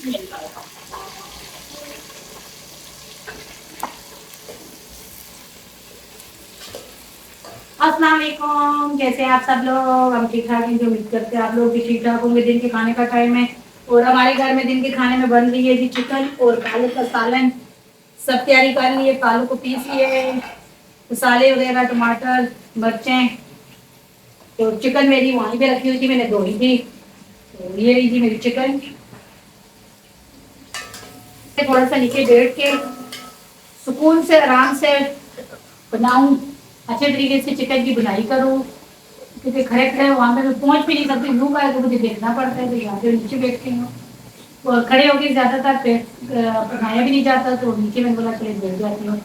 अस्सलाम वालेकुम, कैसे हैं आप सब लोग। हम ठीक ठाक हैं, जो उम्मीद करते हैं आप लोग भी ठीक ठाक होंगे। दिन के खाने का टाइम है और हमारे घर में दिन के खाने में बन रही है जी चिकन और पालक का सालन। सब तैयारी कर ली है, पालक को पीस लिए, मसाले वगैरह, टमाटर, मिर्चें। तो चिकन मेरी वहीं पे रखी हुई थी, मैंने धोई थी। तो ये रही थी मेरी चिकन। थोड़ा सा नीचे बैठ के सुकून से आराम से बनाऊं, अच्छे तरीके से चिकन की बुनाई करूं, क्योंकि खड़े खड़े वहां पे मैं पहुंच भी नहीं सकती, मुंह का तो मुझे देखना पड़ता है। तो यहाँ पे नीचे बैठती हूँ और खड़े होकर ज्यादातर पेट पकाया भी नहीं जाता, तो नीचे मैंने बोला चले बैठ जाती हूँ।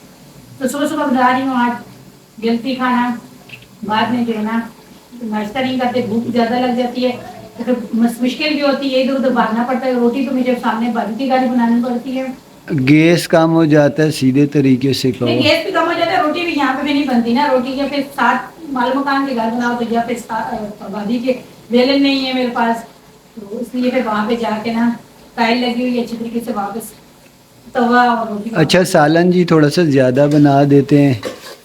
तो सुबह सुबह बना रही हूँ आज जल्दी खाना। बाद में जो है ना नाश्ता नहीं करते, भूख ज्यादा लग जाती है तो फिर मुश्किल भी होती है, इधर उधर भागना पड़ता है। रोटी तो मुझे सामने बाजू की गाड़ी बनानी पड़ती है। गैस कम हो जाता है, सीधे तरीके से नहीं, कहो। गैस भी कम हो जाता है, रोटी भी यहाँ पे भी नहीं बनती ना। रोटी या फिर साथ माल मकान के घर बनाओ तो या फिर भाभी के बेलन नहीं है मेरे पास, तो इसलिए फिर वहाँ पे जाके ना टाइल लगी हुई है अच्छी तरीके से वापस तवा और रोटी। अच्छा सालन जी थोड़ा सा ज़्यादा बना देते हैं।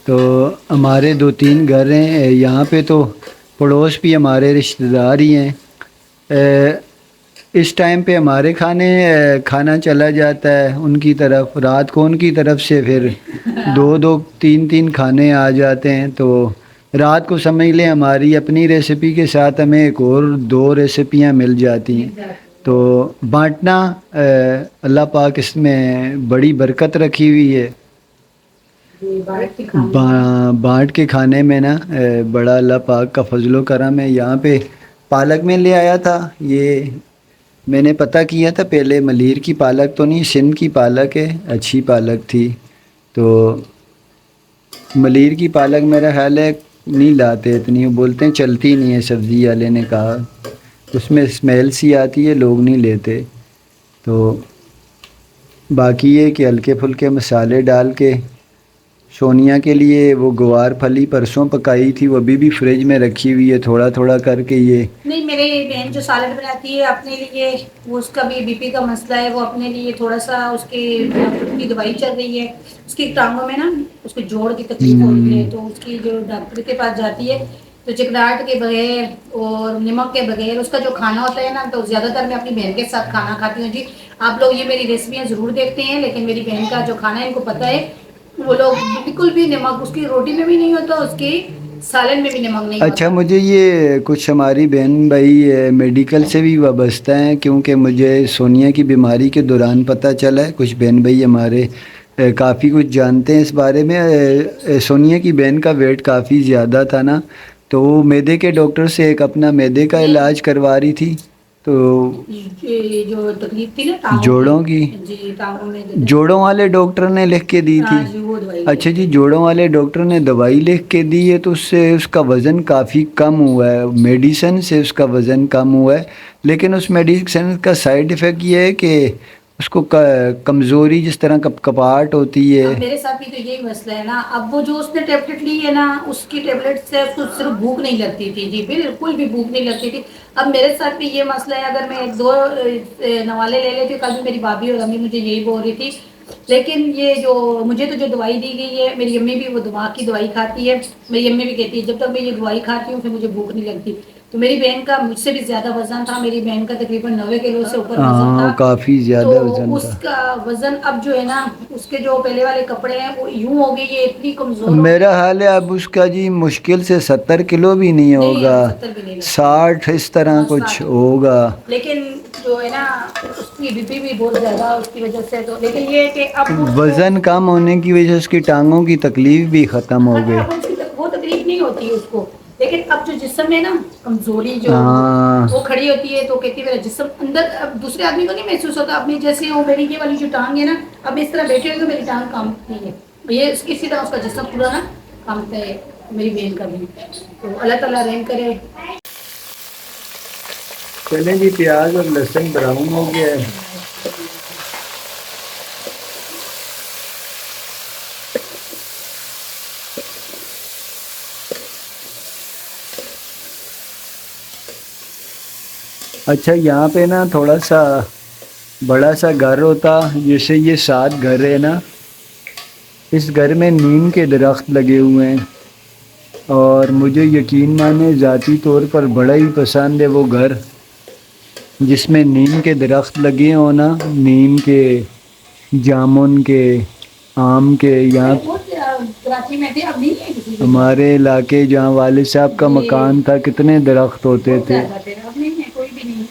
तो हमारे 2-3 घर हैं यहाँ पे, तो पड़ोस भी हमारे रिश्तेदार ही हैं। इस टाइम पे हमारे खाना चला जाता है उनकी तरफ, रात को उनकी तरफ से फिर 2-2 3-3 खाने आ जाते हैं। तो रात को समझ लें हमारी अपनी रेसिपी के साथ हमें एक और 2 रेसिपियाँ मिल जाती हैं। तो बांटना, अल्लाह पाक इसमें बड़ी बरकत रखी हुई है। बांट के खाने में ना बड़ा अल्लाह पाक का फजलो करम है। यहाँ पे पालक में ले आया था, ये मैंने पता किया था पहले, मलीर की पालक तो नहीं, सिंध की पालक है, अच्छी पालक थी। तो मलीर की पालक मेरा ख्याल है नहीं लाते इतनी, वो बोलते हैं चलती नहीं है, सब्ज़ी वाले ने कहा उसमें स्मेल सी आती है, लोग नहीं लेते। तो बाकी ये कि हल्के फुल्के मसाले डाल के, सोनिया के लिए वो गुवार फली परसों पकाई थी, वो अभी भी फ्रिज में रखी हुई है, थोड़ा थोड़ा करके। ये नहीं, मेरी बहन जो सैलेड बनाती है अपने लिए, वो उसका भी बीपी का मसला है, वो अपने लिए थोड़ा सा उसकी डॉक्टर की दवाई चल रही है। उसकी टांगों में ना उसको जोड़ की तकलीफ हो रही है, तो उसकी जो डॉक्टर के पास जाती है तो चिकनाहट के बगैर और नमक के बगैर उसका जो खाना होता है ना, तो ज़्यादातर मैं अपनी बहन के साथ खाना खाती हूँ जी। आप लोग ये मेरी रेसिपियाँ ज़रूर देखते हैं, लेकिन मेरी बहन का जो खाना है इनको पता है। वो लोग बिल्कुल भी नमक उसकी रोटी में भी नहीं होता, उसकी सालन में भी नमक नहीं अच्छा, होता। मुझे ये कुछ हमारी बहन भाई मेडिकल से भी वाबस्ता हैं, क्योंकि मुझे सोनिया की बीमारी के दौरान पता चला है, कुछ बहन भाई हमारे काफ़ी कुछ जानते हैं इस बारे में। सोनिया की बहन का वेट काफ़ी ज़्यादा था ना, तो वो मैदे के डॉक्टर से एक अपना मैदे का इलाज करवा रही थी। तो ये जो तकलीफ थी ना टांगों जोड़ों की, जी टांगों में जो जोड़ों वाले डॉक्टर ने लिख के दी थी। हाँ जी, वो दवाई अच्छा जी, थी। जोड़ों वाले डॉक्टर ने दवाई लिख के दी है, तो उससे उसका वज़न काफ़ी कम हुआ है, मेडिसिन से उसका वज़न कम हुआ है। लेकिन उस मेडिसिन का साइड इफ़ेक्ट ये है कि उसको कमज़ोरी, जिस तरह कपकपाहट होती है। अब मेरे साथ भी तो यही मसला है ना। अब वो जो उसने टेबलेट ली है ना, उसकी टेबलेट से उसको सिर्फ भूख नहीं लगती थी जी, बिल्कुल भी भूख नहीं लगती थी। अब मेरे साथ भी ये मसला है, अगर मैं 1-2 नवाले ले लेती हूँ, कल भी मेरी भाभी और अम्मी मुझे यही बोल रही थी। लेकिन ये जो मुझे तो जो दवाई दी गई है, मेरी अम्मी भी वो दिमाग की दवाई खाती है। मेरी अम्मी भी कहती है जब तक मैं ये दवाई खाती हूँ फिर मुझे भूख नहीं लगती। तो मेरी बहन का मुझसे भी ज्यादा वजन था, मेरी बहन का तकरीबन 90 किलो से ऊपर वजन था। हाँ, काफ़ी तो ज़्यादा वज़न था। उसका वजन अब जो है ना, उसके जो पहले वाले कपड़े हैं वो यूं हो गई, ये इतनी कमजोर हो मेरा गई। हाल है अब उसका जी, मुश्किल से 70 किलो भी नहीं नहीं, होगा, अब 70 भी नहीं लगती है। 60 इस तरह हाँ, कुछ 60 भी। होगा। लेकिन जो है ना, उसकी बीपी भी बहुत ज्यादा उसकी वजह से। तो लेकिन ये है कि अब उसको वज़न कम होने की वजह से उसकी टांगों की तकलीफ भी ख़त्म हो गई। अब उसकी वो तकलीफ नहीं होती है उसको। लेकिन अब जो जिस्म है ना, कमजोरी जो वो हाँ, खड़ी होती है, तो कहती है मेरा जिस्म अंदर। अब दूसरे आदमी को नहीं महसूस होता, अपनी जैसे वो मेरी ये वाली जो टांग है ना, अब इस तरह बैठे हुए तो मेरी टांग कांपती है। ये इसी तरह उसका जिस्म पूरा ना कांपता है, मेरी बहन का भी। तो अल्लाह ताला रहम करे। चलें जी, प्याज और लहसुन ब्राउन हो गया है। अच्छा, यहाँ पे ना थोड़ा सा बड़ा सा घर होता, जैसे ये 7 घर है ना, इस घर में नीम के दरख्त लगे हुए हैं और मुझे यकीन माने ज़ाती तौर पर बड़ा ही पसंद है वो घर जिसमें नीम के दरख्त लगे हों ना, नीम के, जामुन के, आम के। यहाँ कराची में थे, अब नहीं है किसी के। हमारे इलाके जहाँ वालिद साहब का जी। मकान था कितने दरख्त होते बहुत थे। ज्यादा थे, अब नहीं है, कोई भी नहीं।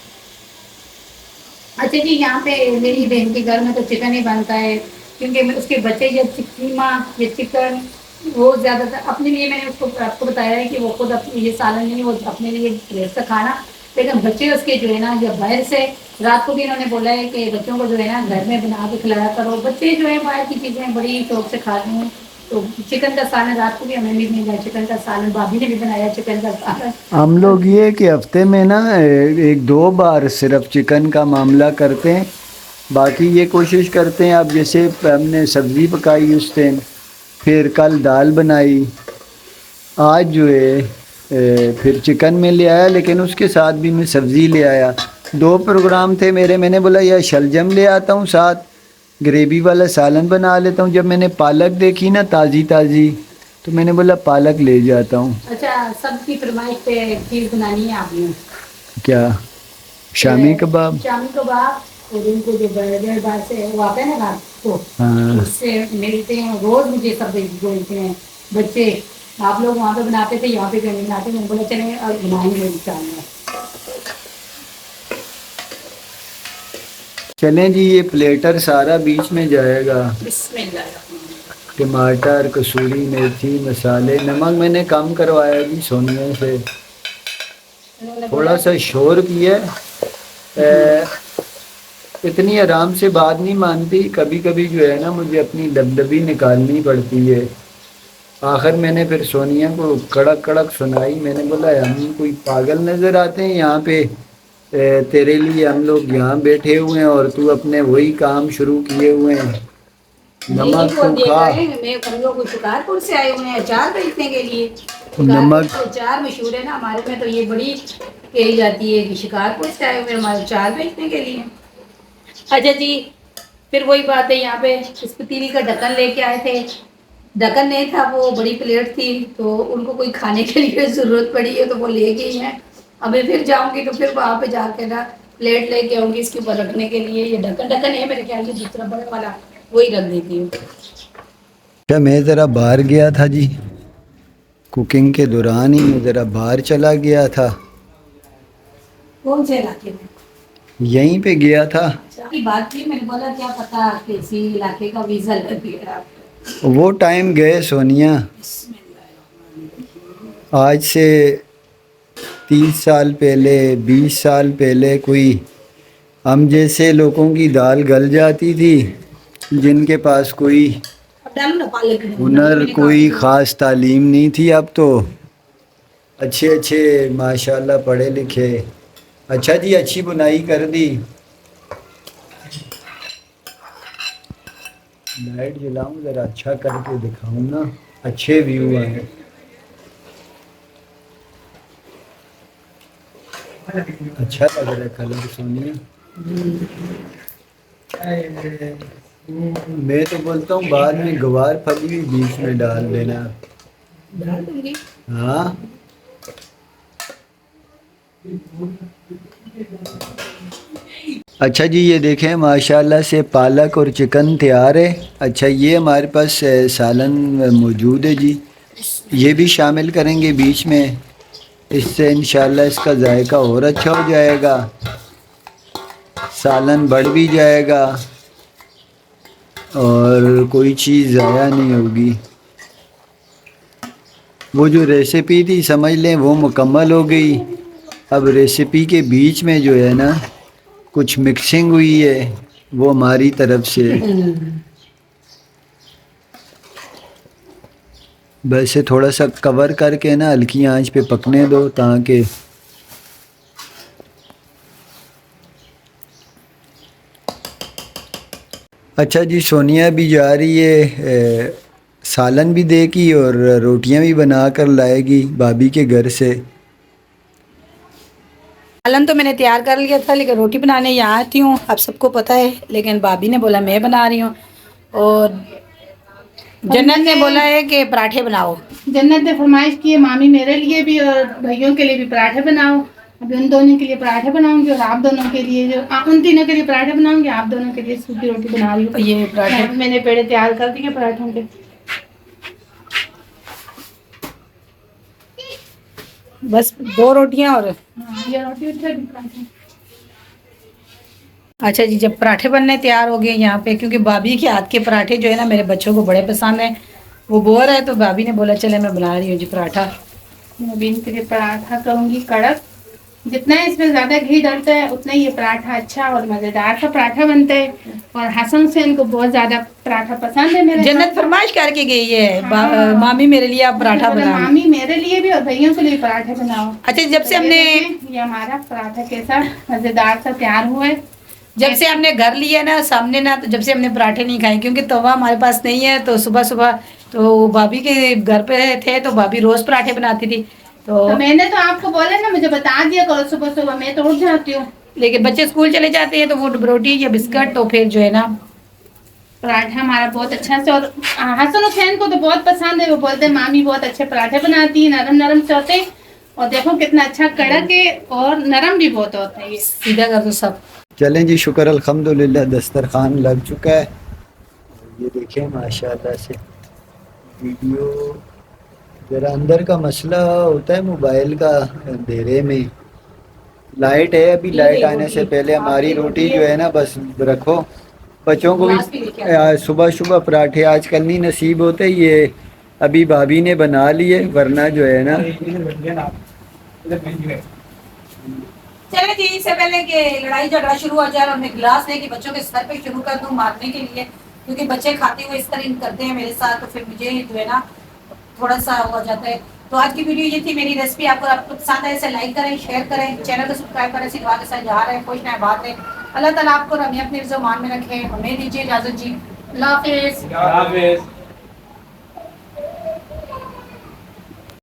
अच्छा जी, यहाँ पे मेरी बहन के घर में तो चिकन ही बनता है, क्योंकि उसके बच्चे जब कीमा या चिकन, वो ज़्यादातर अपने लिए, मैंने उसको आपको बताया है कि वो खुद अपने ये सालन नहीं, वो अपने लिए प्लेट से खाना, लेकिन बच्चे उसके जो है ना, जब बाहर से, रात को भी इन्होंने बोला है कि बच्चों को जो है ना घर में बना के खिलाया करो, बच्चे जो है बाहर की चीज़ें बड़ी शौक से खाते हैं। तो चिकन का सालन रात को भी हमें भी मिल जाए, चिकन का सालन भाभी ने भी बनाया चिकन का सालन। हम लोग ये कि हफ्ते में ना 1-2 बार सिर्फ चिकन का मामला करते हैं, बाकी ये कोशिश करते हैं। अब जैसे हमने सब्ज़ी पकाई उस दिन, फिर कल दाल बनाई, आज जो है फिर चिकन में ले आया, लेकिन उसके साथ भी मैं सब्ज़ी ले आया। 2 प्रोग्राम थे मेरे, मैंने बोला यार शलजम ले आता हूँ, साथ ग्रेवी वाला सालन बना लेता हूँ। जब मैंने पालक देखी ना ताज़ी ताज़ी, तो मैंने बोला पालक ले जाता हूँ। अच्छा, सबकी फरमाइश पे एक चीज़ बनानी है आपने, क्या? शामी कबाब। शामी कबाब, और उनको जो बर्गर बार से वो आता है ना रात को, हाँ उससे मिलते हैं रोज, मुझे सब बोलते हैं बच्चे, आप लोग वहाँ पे बनाते थे, यहाँ पे क्यों नहीं बनाते। मैं बोला चले और बनाएंगे इंशाल्लाह। चलें जी, ये प्लेटर सारा बीच में जाएगा। बिस्मिल्लाह। टमाटर, कसूरी मेथी, मसाले, नमक मैंने कम करवाया जी सोनिया से, थोड़ा सा शोर किया। इतनी आराम से बात नहीं मानती, कभी कभी जो है ना मुझे अपनी दबदबी निकालनी पड़ती है। आखिर मैंने फिर सोनिया को कड़क कड़क सुनाई। मैंने बोला हम कोई पागल नज़र आते हैं यहाँ पे, तेरे लिए हम लोग यहाँ बैठे हुए हैं और तू अपने वही काम शुरू किए हुए हैं। नमक तू खा। मैं हम लोग शिकारपुर से आए हुए हैं अचार बेचने के लिए। नमक शिकारपुर अचार मशहूर है ना हमारे में, तो ये बड़ी कही जाती है कि शिकारपुर से आए हुए हैं हमारे अचार बेचने के लिए। अच्छा जी, फिर वही बात है, यहाँ पे इस पतीली का ढक्कन लेके आए थे, ढक्कन नहीं था, वो बड़ी प्लेट थी, तो उनको कोई खाने के लिए ज़रूरत पड़ी है तो वो ले गई हैं। अभी फिर जाऊंगी तो फिर वहाँ पे जाके ना प्लेट लेके आऊंगी इसके ऊपर रखने के लिए। ये ढक्कन ढक्कन है मेरे ख्याल से दूसरा बड़ा वाला, वही रख देती हूँ। क्या, मैं ज़रा बाहर गया था जी, कुकिंग के दौरान ही मैं ज़रा बाहर चला गया था। कौन से इलाके में? यहीं पे गया था। की बात की, मैंने बोला क्या पता किसी इलाके का वीज़ा लग गया। वो टाइम गए सोनिया, आज से 30 साल पहले, 20 साल पहले कोई हम जैसे लोगों की दाल गल जाती थी, जिनके पास कोई हुनर, कोई ख़ास तालीम नहीं थी। अब तो अच्छे अच्छे माशाल्लाह पढ़े लिखे। अच्छा जी, अच्छी बुनाई कर दी। लाइट जलाऊं ज़रा, अच्छा करके दिखाऊं ना, अच्छे व्यू आए। अच्छा लग रहा है कलर सोनिया। मैं तो बोलता हूँ बाद में गवार फली भी बीच में डाल देना। डाल दूंगी। हाँ, अच्छा जी, ये देखें माशाल्लाह से पालक और चिकन तैयार है। अच्छा, ये हमारे पास सालन मौजूद है जी, ये भी शामिल करेंगे बीच में, इससे इंशाल्लाह इसका जायका और अच्छा हो जाएगा, सालन बढ़ भी जाएगा और कोई चीज़ ज़ाया नहीं होगी। वो जो रेसिपी थी समझ लें वो मुकम्मल हो गई। अब रेसिपी के बीच में जो है ना कुछ मिक्सिंग हुई है, वो हमारी तरफ से। वैसे थोड़ा सा कवर करके ना हल्की आंच पे पकने दो ताकि अच्छा जी, सोनिया भी जा रही है, सालन भी देगी और रोटियां भी बना कर लाएगी भाभी के घर से। सालन तो मैंने तैयार कर लिया था, लेकिन रोटी बनाने यहाँ आती हूँ, आप सबको पता है, लेकिन भाभी ने बोला मैं बना रही हूँ और जन्नत ने बोला है कि पराठे बनाओ। जन्नत ने फरमाइश की है मामी मेरे लिए भी और भैयों के लिए भी पराठे बनाओ। अभी उन दोनों के लिए पराठे बनाऊंगी और आप दोनों के लिए उन तीनों के लिए पराठे बनाऊंगी, आप दोनों के लिए सूखी रोटी बना रही हूँ। ये पराठे मैंने पेड़े तैयार कर दिए पराठों के। बस 2 रोटियां और ये रोटी उठ गई पराठे। अच्छा जी, जब पराठे बनने तैयार हो गए यहाँ पे, क्योंकि भाभी के हाथ के पराठे जो है ना मेरे बच्चों को बड़े पसंद हैं, वो बोर है, तो भाभी ने बोला चले मैं बना रही हूँ जी पराठा। मैं भी इनके लिए पराठा करूंगी कड़क। जितना इसमें ज्यादा घी डलता है उतना ही ये पराठा अच्छा और मजेदार सा पराठा बनता है। और हसन से इनको बहुत ज्यादा पराठा पसंद है। मेरे जन्नत फरमाइश करके गई है हाँ। मामी मेरे लिए आप पराठा बनाओ। मामी मेरे लिए भी और भैया के लिए पराठे बनाओ। अच्छा, जब से हमने ये हमारा पराठा कैसा मजेदार सा तैयार हुआ है। जब से हमने घर लिया ना सामने ना, तो जब से हमने पराठे नहीं खाए, क्योंकि तवा हमारे पास नहीं है, तो सुबह सुबह तो भाभी के घर पे थे तो भाभी रोज पराठे बनाती थी। तो मैंने तो आपको बोला ना, मुझे बता दिया करो सुबह सुबह, मैं तो उठ जाती हूँ। लेकिन बच्चे स्कूल चले जाते हैं तो वो रोटी या बिस्किट, तो फिर जो है ना पराठा हमारा बहुत अच्छा से। और हसन हुसैन को तो बहुत पसंद है, वो बोलते हैं मामी बहुत अच्छे पराठे बनाती है, नरम नरम से होते हैं। और देखो कितना अच्छा कड़क है और नरम भी बहुत होता है। ये सीधा कर दो सब। चलें जी, शुक्र अल्हम्दुलिल्लाह दस्तरखान लग चुका है। ये देखें माशाल्लाह से वीडियो, ज़रा अंदर का मसला होता है मोबाइल का, अंधेरे में लाइट है, अभी लाइट आने से पहले हमारी रोटी जो है ना बस रखो। बच्चों को भी सुबह सुबह पराठे आजकल नहीं नसीब होते, ये अभी भाभी ने बना लिए, वरना जो है ना चले जी, इससे पहले कि लड़ाई झगड़ा शुरू हो जाए और मैं गिलास लेके बच्चों के सर पे शुरू कर दूं मारने के लिए, क्योंकि बच्चे खाते हुए इस तरह करते हैं मेरे साथ, तो फिर मुझे जो है ना थोड़ा सा हो जाता है। तो आज की वीडियो ये थी, मेरी रेसिपी आपको पसंद है इसे लाइक करें, शेयर करें, चैनल को सब्सक्राइब करें। इसी दुआ के साथ जा रहे हैं, खुश रहें, बात रहे। अल्लाह ताला आपको हमें अपने मान में रखें। हमें दीजिए इजाजत जी, अल्लाह हाफिज़।